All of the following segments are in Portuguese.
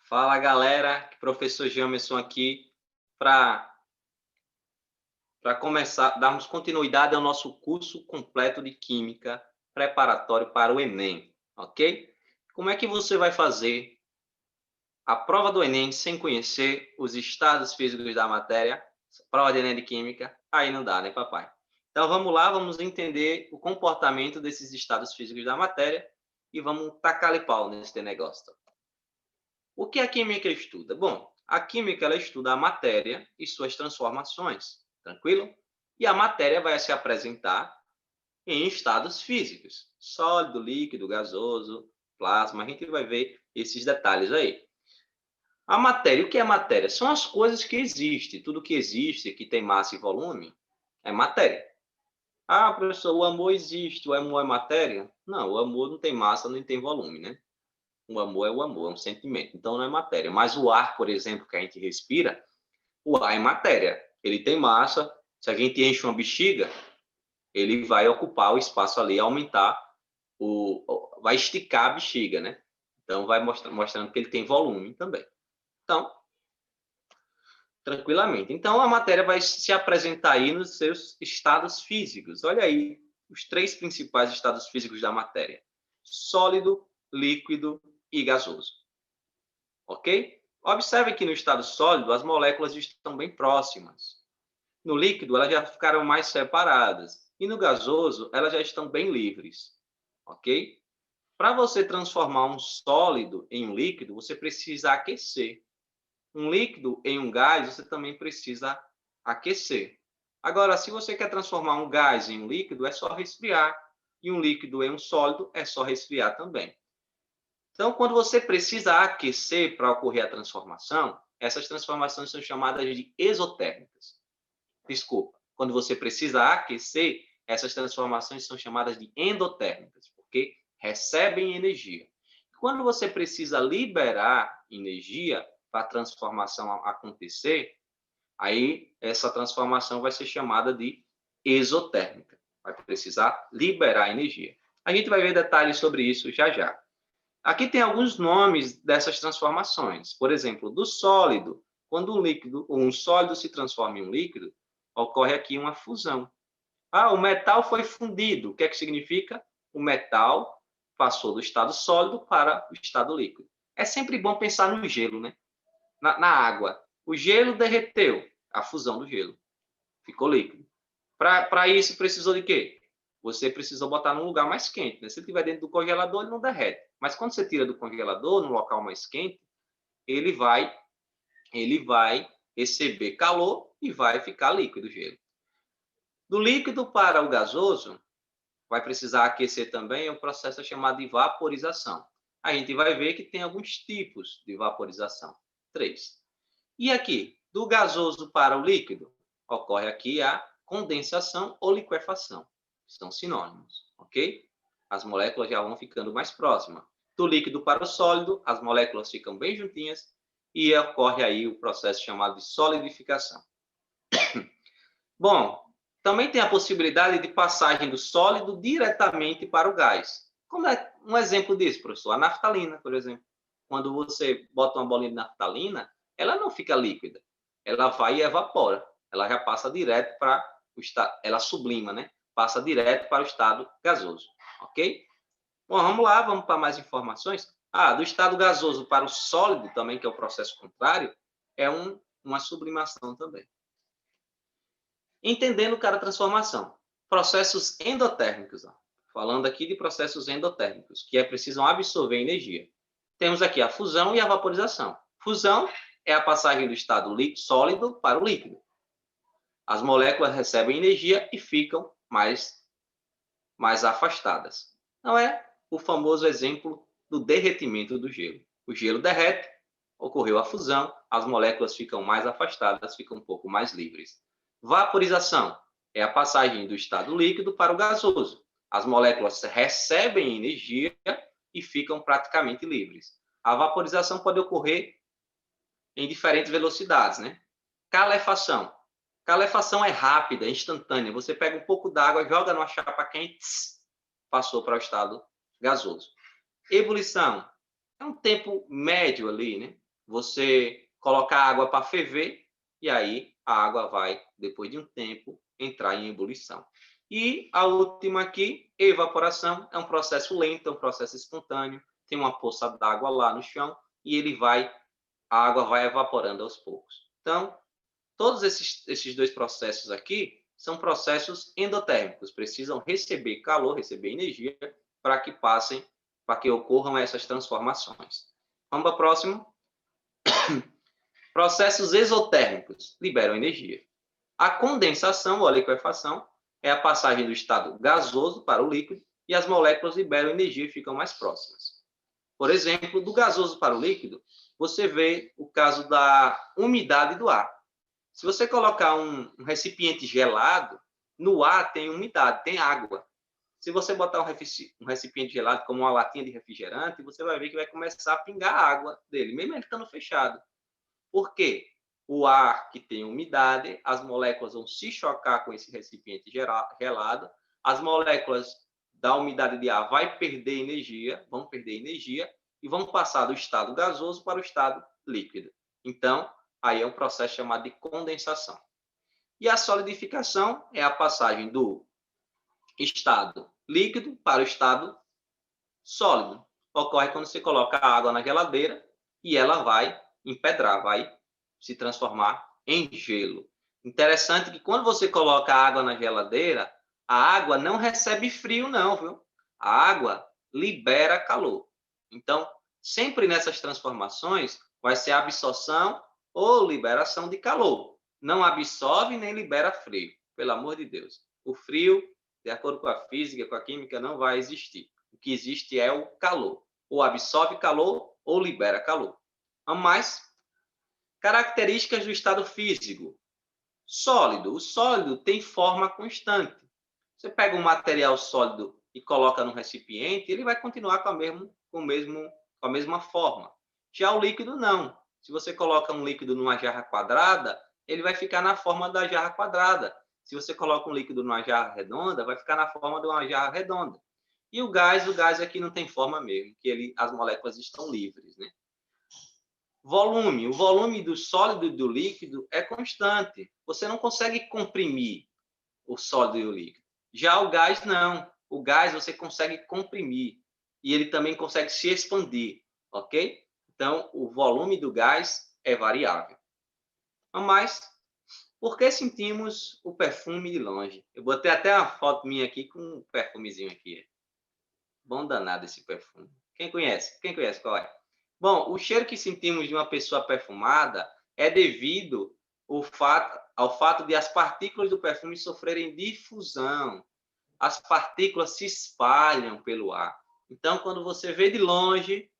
Fala galera, professor Jamerson aqui para começar, darmos continuidade ao nosso curso completo de Química preparatório para o Enem, ok? Como é que você vai fazer a prova do Enem sem conhecer os estados físicos da matéria? Prova de Enem de Química, aí não dá, né, papai? Então vamos lá, vamos entender o comportamento desses estados físicos da matéria e vamos tacar-lhe pau nesse negócio. O que a química estuda? Bom, a química ela estuda a matéria e suas transformações, tranquilo? E a matéria vai se apresentar em estados físicos, sólido, líquido, gasoso, plasma, a gente vai ver esses detalhes aí. A matéria, o que é matéria? São as coisas que existem, tudo que existe, que tem massa e volume, é matéria. Ah, professor, o amor existe, o amor é matéria? Não, o amor não tem massa, nem tem volume, né? O amor, é um sentimento, então não é matéria. Mas o ar, por exemplo, que a gente respira, o ar é matéria. Ele tem massa. Se a gente enche uma bexiga, ele vai ocupar o espaço ali, aumentar, vai esticar a bexiga, né? Então, vai mostrando que ele tem volume também. Então, tranquilamente. Então, a matéria vai se apresentar aí nos seus estados físicos. Olha aí os três principais estados físicos da matéria: sólido, líquido e gasoso. Ok? Observe que no estado sólido as moléculas estão bem próximas. No líquido elas já ficaram mais separadas. E no gasoso elas já estão bem livres. Ok? Para você transformar um sólido em um líquido, você precisa aquecer. Um líquido em um gás, você também precisa aquecer. Agora, se você quer transformar um gás em um líquido, é só resfriar. E um líquido em um sólido, é só resfriar também. Então, quando você precisa aquecer para ocorrer a transformação, essas transformações são chamadas de exotérmicas. Desculpa, quando você precisa aquecer, essas transformações são chamadas de endotérmicas, porque recebem energia. Quando você precisa liberar energia para a transformação acontecer, aí essa transformação vai ser chamada de exotérmica. Vai precisar liberar energia. A gente vai ver detalhes sobre isso já já. Aqui tem alguns nomes dessas transformações. Por exemplo, do sólido. Quando um sólido se transforma em um líquido, ocorre aqui uma fusão. Ah, o metal foi fundido. O que é que significa? O metal passou do estado sólido para o estado líquido. É sempre bom pensar no gelo, né? Na água. O gelo derreteu, a fusão do gelo. Ficou líquido. Para isso, precisou de quê? Você precisou botar num lugar mais quente, né? Se ele estiver dentro do congelador, ele não derrete. Mas quando você tira do congelador, num local mais quente, ele vai receber calor e vai ficar líquido o gelo. Do líquido para o gasoso, vai precisar aquecer também, é um processo chamado de vaporização. A gente vai ver que tem alguns tipos de vaporização. 3. E aqui, do gasoso para o líquido, ocorre aqui a condensação ou liquefação. São sinônimos, ok? As moléculas já vão ficando mais próximas. Do líquido para o sólido, as moléculas ficam bem juntinhas e ocorre aí o processo chamado de solidificação. Bom, também tem a possibilidade de passagem do sólido diretamente para o gás. Como é um exemplo disso, professor? A naftalina, por exemplo. Quando você bota uma bolinha de naftalina, ela não fica líquida. Ela vai e evapora. Ela já passa direto para o estado, ela sublima, né? Passa direto para o estado gasoso, ok? Bom, vamos lá, vamos para mais informações. Do estado gasoso para o sólido também, que é o processo contrário, é uma sublimação também. Entendendo cada transformação. Processos endotérmicos. Falando aqui de processos endotérmicos, que precisam absorver energia. Temos aqui a fusão e a vaporização. Fusão é a passagem do estado sólido para o líquido. As moléculas recebem energia e ficam mais afastadas. Não é o famoso exemplo do derretimento do gelo. O gelo derrete, ocorreu a fusão, as moléculas ficam mais afastadas, ficam um pouco mais livres. Vaporização é a passagem do estado líquido para o gasoso. As moléculas recebem energia e ficam praticamente livres. A vaporização pode ocorrer em diferentes velocidades, né? Calefação. Calefação é rápida, instantânea. Você pega um pouco d'água, joga numa chapa quente, passou para o estado gasoso. Ebulição é um tempo médio ali, né? você colocar água para ferver, e aí a água vai, depois de um tempo, entrar em ebulição. E a última aqui, evaporação, é um processo lento, é um processo espontâneo, tem uma poça d'água lá no chão, e a água vai evaporando aos poucos. Então, todos esses dois processos aqui são processos endotérmicos, precisam receber calor, receber energia, para que ocorram essas transformações. Vamos para o próximo. Processos exotérmicos liberam energia. A condensação ou a liquefação é a passagem do estado gasoso para o líquido e as moléculas liberam energia e ficam mais próximas. Por exemplo, do gasoso para o líquido, você vê o caso da umidade do ar. Se você colocar um recipiente gelado, no ar tem umidade, tem água. Se você botar um recipiente gelado como uma latinha de refrigerante, você vai ver que vai começar a pingar água dele, mesmo ele estando fechado. Por quê? O ar que tem umidade, as moléculas vão se chocar com esse recipiente gelado, as moléculas da umidade de ar vão perder energia e vão passar do estado gasoso para o estado líquido. Então, aí é um processo chamado de condensação. E a solidificação é a passagem do estado líquido para o estado sólido. Ocorre quando você coloca a água na geladeira e ela vai empedrar, vai se transformar em gelo. Interessante que quando você coloca a água na geladeira, a água não recebe frio não, viu? A água libera calor. Então, sempre nessas transformações, vai ser absorção ou liberação de calor. Não absorve nem libera frio, pelo amor de Deus. O frio, de acordo com a física, com a química, não vai existir. O que existe é o calor. Ou absorve calor ou libera calor. Vamos mais? Características do estado físico. Sólido. O sólido tem forma constante. Você pega um material sólido e coloca num recipiente, ele vai continuar com a mesma forma. Já o líquido, não. Se você coloca um líquido numa jarra quadrada, ele vai ficar na forma da jarra quadrada. Se você coloca um líquido numa jarra redonda, vai ficar na forma de uma jarra redonda. E o gás aqui não tem forma mesmo, que as moléculas estão livres, né? Volume. O volume do sólido e do líquido é constante. Você não consegue comprimir o sólido e o líquido. Já o gás, não. O gás você consegue comprimir. E ele também consegue se expandir, ok? Então, o volume do gás é variável. Mas, por que sentimos o perfume de longe? Eu botei até uma foto minha aqui com um perfumezinho aqui. Bom danado esse perfume. Quem conhece? Quem conhece qual é? Bom, o cheiro que sentimos de uma pessoa perfumada é devido ao fato de as partículas do perfume sofrerem difusão. As partículas se espalham pelo ar. Então, quando você vê de longe,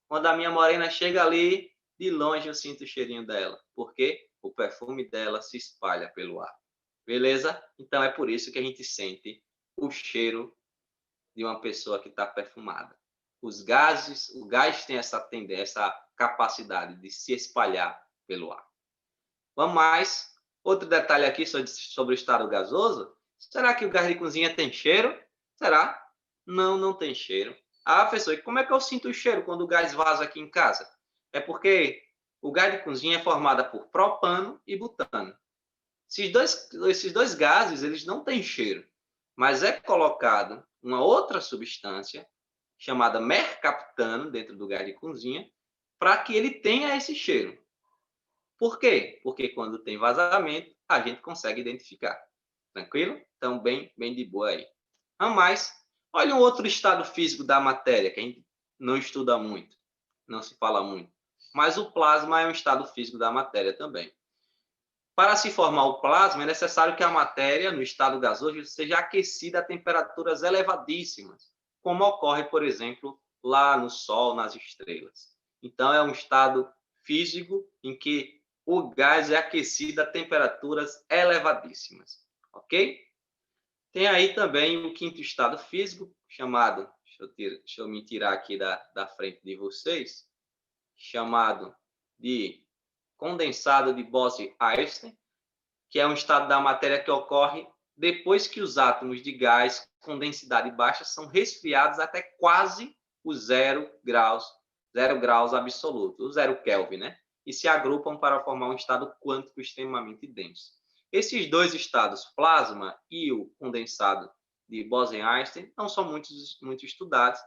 quando a minha morena chega ali, de longe eu sinto o cheirinho dela. Porque o perfume dela se espalha pelo ar. Beleza? Então, é por isso que a gente sente o cheiro de uma pessoa que está perfumada. O gás tem essa tendência, essa capacidade de se espalhar pelo ar. Vamos mais. Outro detalhe aqui sobre o estado gasoso. Será que o gás de cozinha tem cheiro? Será? Não, não tem cheiro. Ah, professor, e como é que eu sinto o cheiro quando o gás vaza aqui em casa? É porque o gás de cozinha é formado por propano e butano. Esses dois gases, eles não têm cheiro, mas é colocado uma outra substância chamada mercaptano dentro do gás de cozinha para que ele tenha esse cheiro. Por quê? Porque quando tem vazamento, a gente consegue identificar. Tranquilo? Então, bem de boa aí. A mais, olha um outro estado físico da matéria que a gente não estuda muito, não se fala muito. Mas o plasma é um estado físico da matéria também. Para se formar o plasma, é necessário que a matéria, no estado gasoso, seja aquecida a temperaturas elevadíssimas, como ocorre, por exemplo, lá no Sol, nas estrelas. Então, é um estado físico em que o gás é aquecido a temperaturas elevadíssimas, ok? Tem aí também o quinto estado físico, chamado, deixa eu me tirar aqui da frente de vocês, chamado de condensado de Bose-Einstein, que é um estado da matéria que ocorre depois que os átomos de gás com densidade baixa são resfriados até quase os 0 graus 0 graus absoluto, o 0 Kelvin, né? E se agrupam para formar um estado quântico extremamente denso. Esses dois estados, plasma e o condensado de Bose-Einstein, não são muito estudados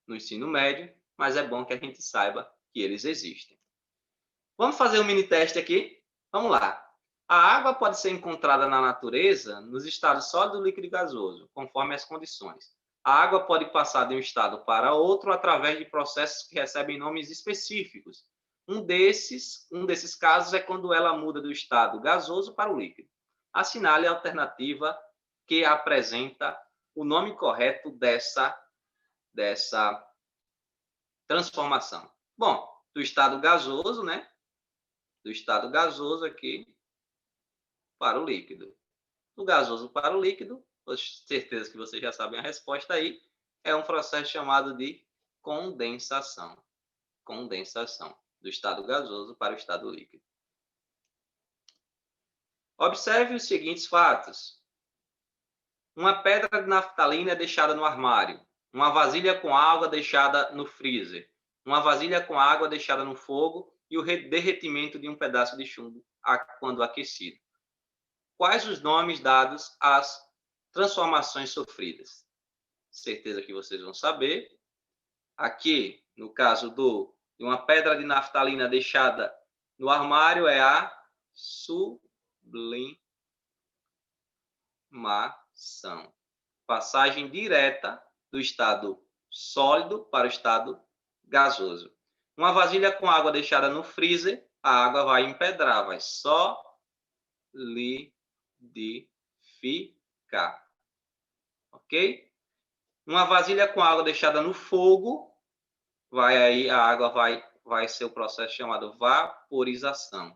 no ensino médio, mas é bom que a gente saiba que eles existem. Vamos fazer um mini teste aqui? Vamos lá. A água pode ser encontrada na natureza nos estados sólido, líquido e gasoso, conforme as condições. A água pode passar de um estado para outro através de processos que recebem nomes específicos. Um desses casos é quando ela muda do estado gasoso para o líquido. Assinale a alternativa que apresenta o nome correto dessa transformação. Bom, do estado gasoso, né? Do estado gasoso aqui para o líquido. Do gasoso para o líquido, com certeza que vocês já sabem a resposta aí, é um processo chamado de condensação. Condensação, do estado gasoso para o estado líquido. Observe os seguintes fatos. Uma pedra de naftalina é deixada no armário. Uma vasilha com água deixada no freezer. Uma vasilha com água deixada no fogo e o derretimento de um pedaço de chumbo quando aquecido. Quais os nomes dados às transformações sofridas? Certeza que vocês vão saber. Aqui, no caso de uma pedra de naftalina deixada no armário, é a sublimação. Passagem direta do estado sólido para o estado gasoso. Uma vasilha com água deixada no freezer, a água vai empedrar, vai solidificar. Ok? Uma vasilha com água deixada no fogo, a água vai ser o processo chamado vaporização.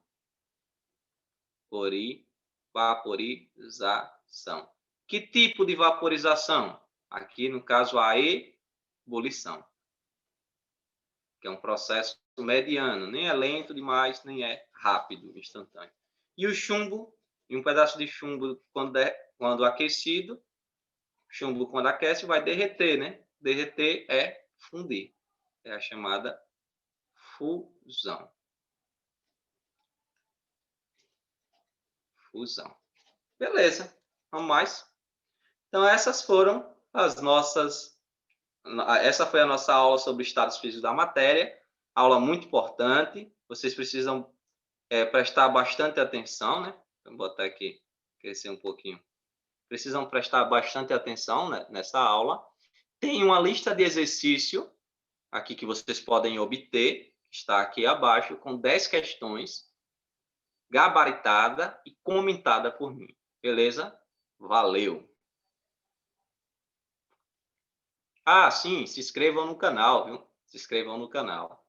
Vaporização. Que tipo de vaporização? Aqui, no caso, a ebulição, que é um processo mediano, nem é lento demais, nem é rápido, instantâneo. E o chumbo, e um pedaço de chumbo, quando aquecido, chumbo, quando aquece, vai derreter, né? Derreter é fundir. É a chamada fusão. Fusão. Beleza. Vamos mais? Então, essas foram as nossas... Essa foi a nossa aula sobre estados físicos da matéria. Aula muito importante. Vocês precisam prestar bastante atenção, né? Vou botar aqui, crescer um pouquinho. Precisam prestar bastante atenção, né, nessa aula. Tem uma lista de exercício aqui que vocês podem obter, está aqui abaixo, com 10 questões, gabaritada e comentada por mim. Beleza? Valeu! Ah, sim, se inscrevam no canal, viu? Se inscrevam no canal.